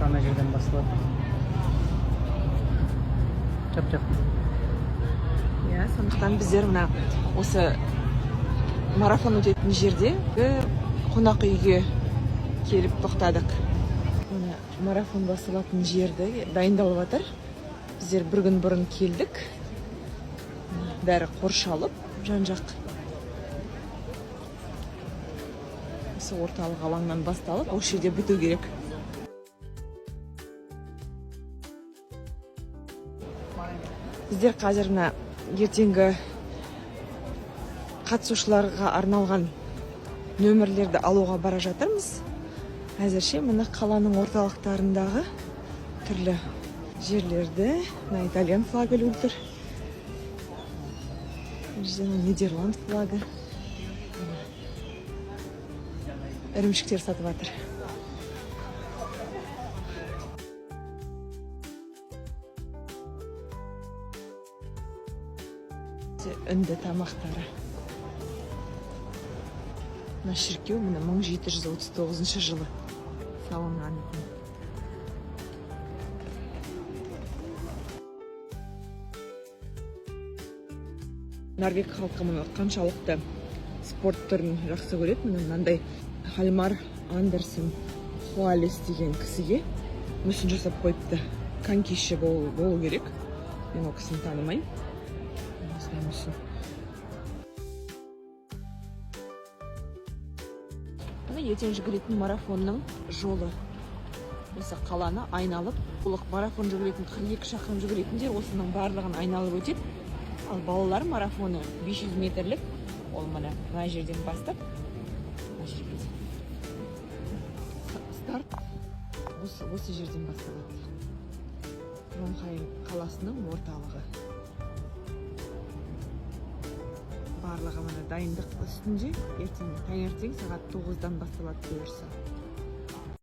ана жерден басталады. Жап-жап. Иә, сондықтан біздер мына осы марафон өтетін жерде қонақ үйге келіп тоқтадық. Мына марафон басталатын жерді дайындалып жатыр. Біздер бір күн бұрын келдік. Бәрі қоршалып, жан-жақ. Осы орталық алаңнан басталып, осы жерде біту керек. Біздер қазір мына ертеңгі қатысушыларға арналған нөмірлерді алуға бара жатырмыз. Әзірше мына қаланың орталықтарындағы түрлі жерлерді, мына итальян флагы ілулі тұр. Нидерланд флагы. Ірімшіктер сатып жатыр. Үнді тамақтары. Мына шіркеу 1739 жылы салынған екен. Норвег халқы мұны қаншалықты спорт түрін жақсы көреді. Мынандай Хальмар Андерсен Хуалес деген кісіге мүсін жасап қойыпты. Конькиші болу керек. Мен ол кісіні танымаймын. Ертең жүгіретін марафонның жолы. Осы қаланы айналып, толық марафон жүгіретін 42 шақырым жүгіретіндер осының барлығын айналып өтеді. Ал балалар марафоны 500 метрлік. Ол мына жерден бастап. Старт осы жерден басталады. Тронхайм қаласының орталығы. Барлығы мына дайындық үстінде. Таңертең сағат 9-дан басталады бұйырса.